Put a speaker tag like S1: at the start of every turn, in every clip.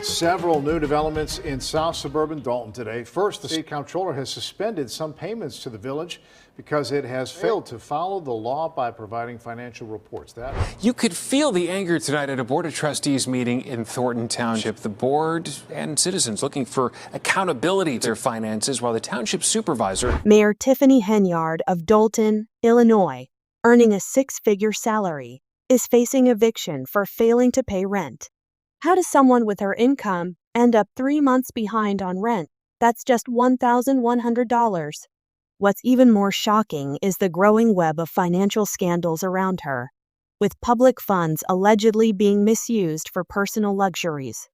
S1: Several new developments in South suburban Dalton today. First, the state comptroller has suspended some payments to the village because it has failed to follow the law by providing financial reports.
S2: You could feel the anger tonight at a Board of Trustees meeting in Thornton Township. The board and citizens looking for accountability to their finances, while the township supervisor,
S3: Mayor Tiffany Henyard of Dalton, Illinois, earning a six-figure salary, is facing eviction for failing to pay rent. How does someone with her income end up 3 months behind on rent? That's just $1,100. What's even more shocking is the growing web of financial scandals around her, with public funds allegedly being misused for personal luxuries.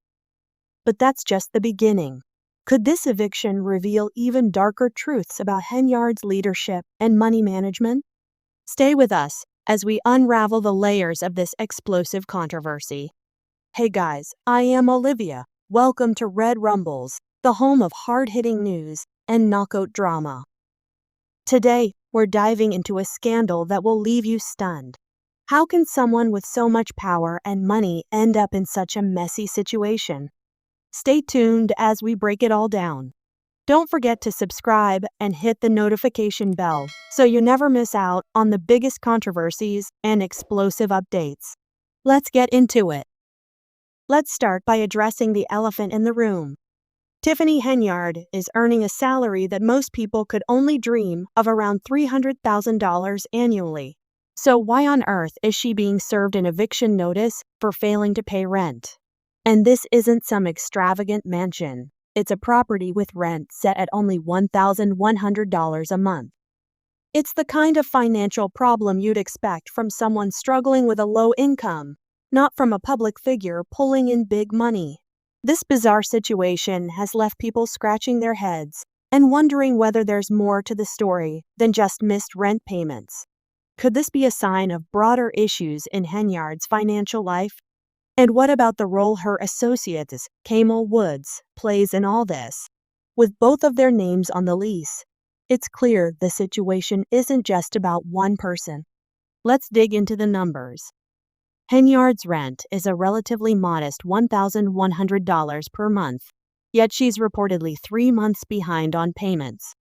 S3: But that's just the beginning. Could this eviction reveal even darker truths about Henyard's leadership and money management? Stay with us as we unravel the layers of this explosive controversy. Hey guys, I am Olivia. Welcome to Red Rumbles, the home of hard-hitting news and knockout drama. Today, we're diving into a scandal that will leave you stunned. How can someone with so much power and money end up in such a messy situation? Stay tuned as we break it all down. Don't forget to subscribe and hit the notification bell so you never miss out on the biggest controversies and explosive updates. Let's get into it. Let's start by addressing the elephant in the room. Tiffany Henyard is earning a salary that most people could only dream of, around $300,000 annually. So why on earth is she being served an eviction notice for failing to pay rent? And this isn't some extravagant mansion. It's a property with rent set at only $1,100 a month. It's the kind of financial problem you'd expect from someone struggling with a low income, not from a public figure pulling in big money. This bizarre situation has left people scratching their heads and wondering whether there's more to the story than just missed rent payments. Could this be a sign of broader issues in Henyard's financial life? And what about the role her associate, Camel Woods, plays in all this? With both of their names on the lease, it's clear the situation isn't just about one person. Let's dig into the numbers. Henyard's rent is a relatively modest $1,100 per month, yet she's reportedly 3 months behind on payments.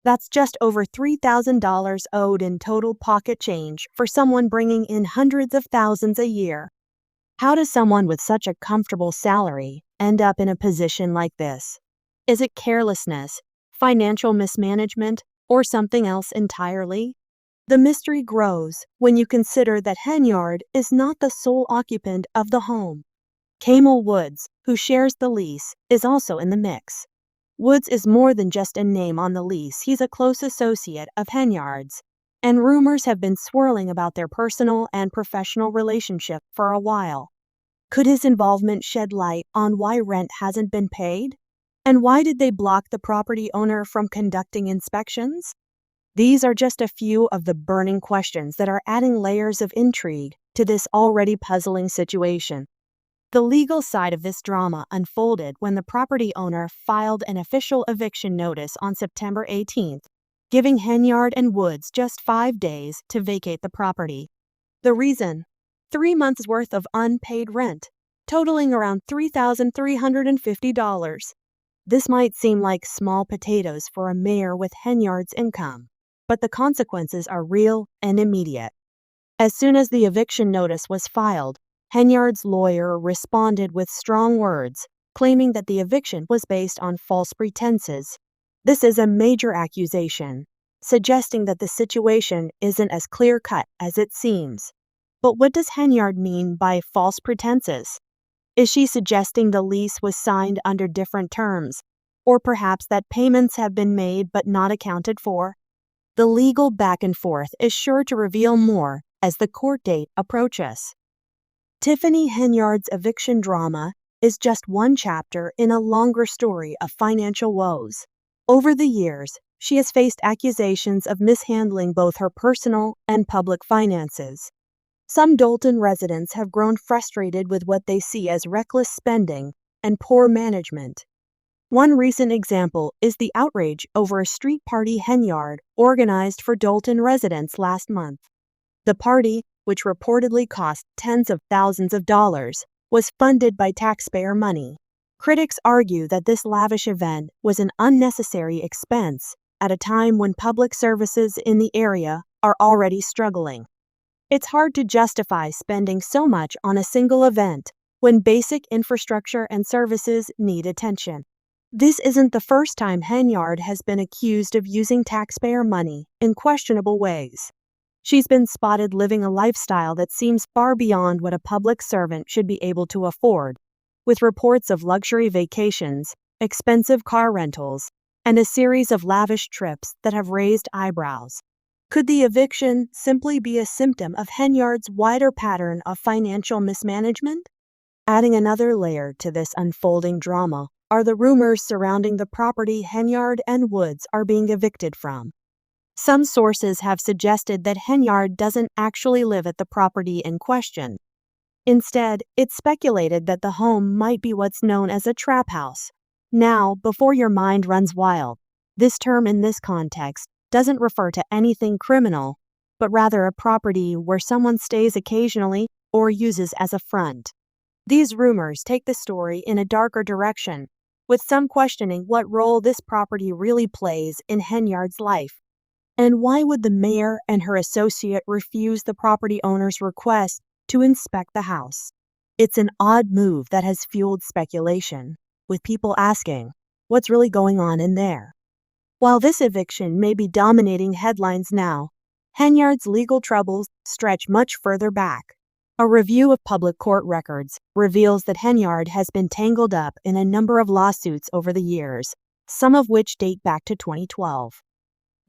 S3: That's just over $3,000 owed in total pocket change for someone bringing in hundreds of thousands a year. How does someone with such a comfortable salary end up in a position like this? Is it carelessness, financial mismanagement, or something else entirely? The mystery grows when you consider that Henyard is not the sole occupant of the home. Camel Woods, who shares the lease, is also in the mix. Woods is more than just a name on the lease. He's a close associate of Henyard's, and rumors have been swirling about their personal and professional relationship for a while. Could his involvement shed light on why rent hasn't been paid? And why did they block the property owner from conducting inspections? These are just a few of the burning questions that are adding layers of intrigue to this already puzzling situation. The legal side of this drama unfolded when the property owner filed an official eviction notice on September 18th, giving Henyard and Woods just 5 days to vacate the property. The reason? 3 months' worth of unpaid rent, totaling around $3,350. This might seem like small potatoes for a mayor with Henyard's income, but the consequences are real and immediate. As soon as the eviction notice was filed, Henyard's lawyer responded with strong words, claiming that the eviction was based on false pretenses. This is a major accusation, suggesting that the situation isn't as clear-cut as it seems. But what does Henyard mean by false pretenses? Is she suggesting the lease was signed under different terms, or perhaps that payments have been made but not accounted for? The legal back and forth is sure to reveal more as the court date approaches. Tiffany Henyard's eviction drama is just one chapter in a longer story of financial woes. Over the years, she has faced accusations of mishandling both her personal and public finances. Some Dalton residents have grown frustrated with what they see as reckless spending and poor management. One recent example is the outrage over a street party Henyard organized for Dalton residents last month. The party, which reportedly cost tens of thousands of dollars, was funded by taxpayer money, Critics argue that this lavish event was an unnecessary expense at a time when public services in the area are already struggling. It's hard to justify spending so much on a single event when basic infrastructure and services need attention. This isn't the first time Henyard has been accused of using taxpayer money in questionable ways. She's been spotted living a lifestyle that seems far beyond what a public servant should be able to afford, with reports of luxury vacations, expensive car rentals, and a series of lavish trips that have raised eyebrows. Could the eviction simply be a symptom of Henyard's wider pattern of financial mismanagement? Adding another layer to this unfolding drama are the rumors surrounding the property Henyard and Woods are being evicted from. Some sources have suggested that Henyard doesn't actually live at the property in question. Instead, it's speculated that the home might be what's known as a trap house. Now, before your mind runs wild, this term in this context doesn't refer to anything criminal, but rather a property where someone stays occasionally or uses as a front. These rumors take the story in a darker direction, with some questioning what role this property really plays in Henyard's life. And why would the mayor and her associate refuse the property owner's request to inspect the house? It's an odd move that has fueled speculation, with people asking, what's really going on in there? While this eviction may be dominating headlines now, Henyard's legal troubles stretch much further back. A review of public court records reveals that Henyard has been tangled up in a number of lawsuits over the years, some of which date back to 2012.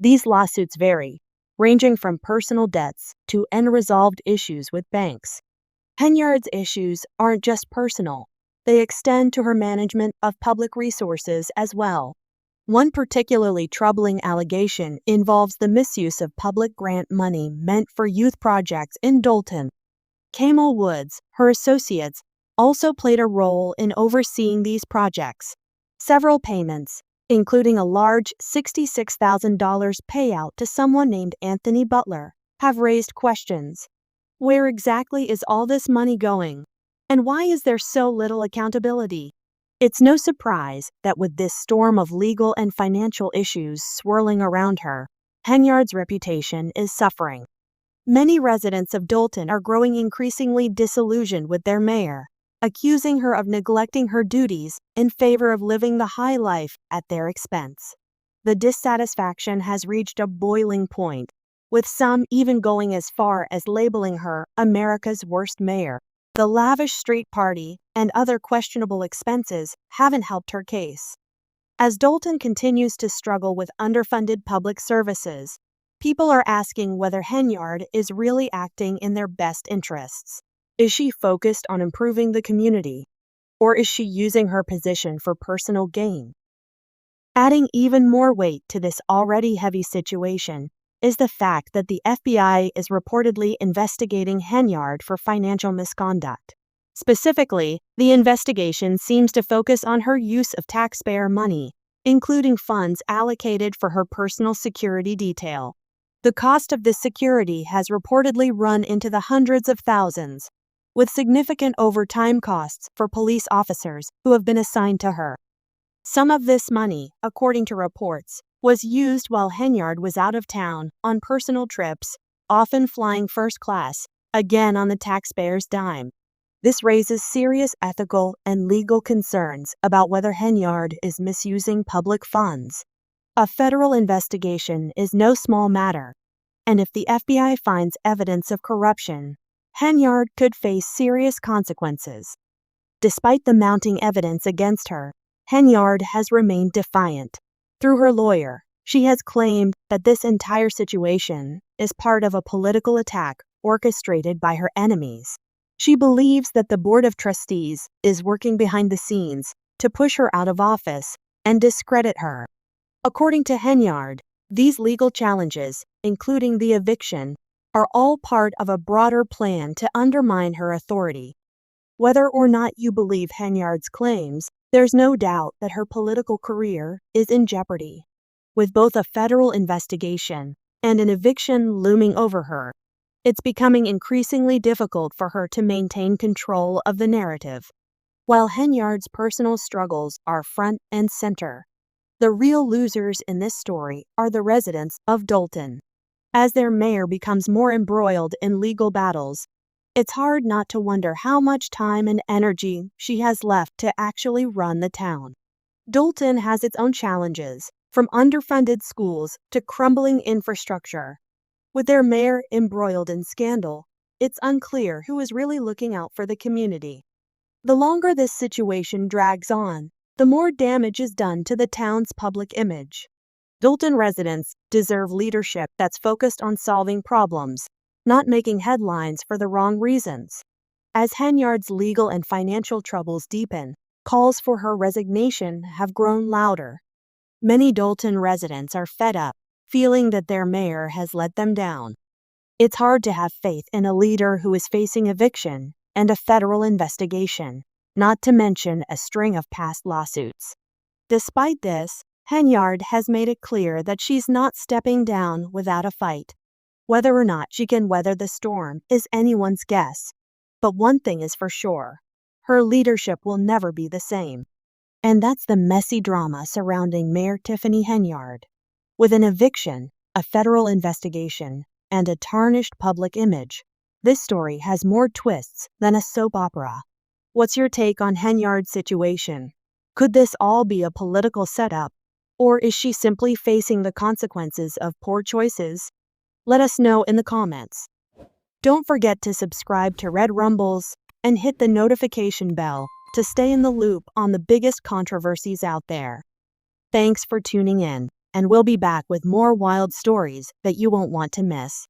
S3: These lawsuits vary, ranging from personal debts to unresolved issues with banks. Henyard's issues aren't just personal, they extend to her management of public resources as well. One particularly troubling allegation involves the misuse of public grant money meant for youth projects in Dolton. Camel Woods, her associates, also played a role in overseeing these projects. Several payments, including a large $66,000 payout to someone named Anthony Butler, have raised questions. Where exactly is all this money going? And why is there so little accountability? It's no surprise that with this storm of legal and financial issues swirling around her, Henyard's reputation is suffering. Many residents of Dolton are growing increasingly disillusioned with their mayor, accusing her of neglecting her duties in favor of living the high life at their expense. The dissatisfaction has reached a boiling point, with some even going as far as labeling her America's worst mayor. The lavish street party and other questionable expenses haven't helped her case. As Dolton continues to struggle with underfunded public services, people are asking whether Henyard is really acting in their best interests. Is she focused on improving the community, or is she using her position for personal gain? Adding even more weight to this already heavy situation is the fact that the FBI is reportedly investigating Henyard for financial misconduct. Specifically, the investigation seems to focus on her use of taxpayer money, including funds allocated for her personal security detail. The cost of this security has reportedly run into the hundreds of thousands, with significant overtime costs for police officers who have been assigned to her. Some of this money, according to reports, was used while Henyard was out of town on personal trips, often flying first class, again on the taxpayer's dime. This raises serious ethical and legal concerns about whether Henyard is misusing public funds. A federal investigation is no small matter, and if the FBI finds evidence of corruption, Henyard could face serious consequences. Despite the mounting evidence against her, Henyard has remained defiant. Through her lawyer, she has claimed that this entire situation is part of a political attack orchestrated by her enemies. She believes that the Board of Trustees is working behind the scenes to push her out of office and discredit her. According to Henyard, these legal challenges, including the eviction, are all part of a broader plan to undermine her authority. Whether or not you believe Henyard's claims, there's no doubt that her political career is in jeopardy. With both a federal investigation and an eviction looming over her, it's becoming increasingly difficult for her to maintain control of the narrative. while Henyard's personal struggles are front and center. The real losers in this story are the residents of Dolton. As their mayor becomes more embroiled in legal battles, it's hard not to wonder how much time and energy she has left to actually run the town. Dolton has its own challenges, from underfunded schools to crumbling infrastructure. With their mayor embroiled in scandal, it's unclear who is really looking out for the community. The longer this situation drags on, the more damage is done to the town's public image. Dolton residents deserve leadership that's focused on solving problems, not making headlines for the wrong reasons. As Henyard's legal and financial troubles deepen, calls for her resignation have grown louder. Many Dolton residents are fed up, feeling that their mayor has let them down. It's hard to have faith in a leader who is facing eviction and a federal investigation, not to mention a string of past lawsuits. Despite this, Henyard has made it clear that she's not stepping down without a fight. Whether or not she can weather the storm is anyone's guess. But one thing is for sure, her leadership will never be the same. And that's the messy drama surrounding Mayor Tiffany Henyard. With an eviction, a federal investigation, and a tarnished public image, this story has more twists than a soap opera. What's your take on Henyard's situation? Could this all be a political setup? Or is she simply facing the consequences of poor choices? Let us know in the comments. Don't forget to subscribe to Red Rumbles and hit the notification bell to stay in the loop on the biggest controversies out there. Thanks for tuning in, and we'll be back with more wild stories that you won't want to miss.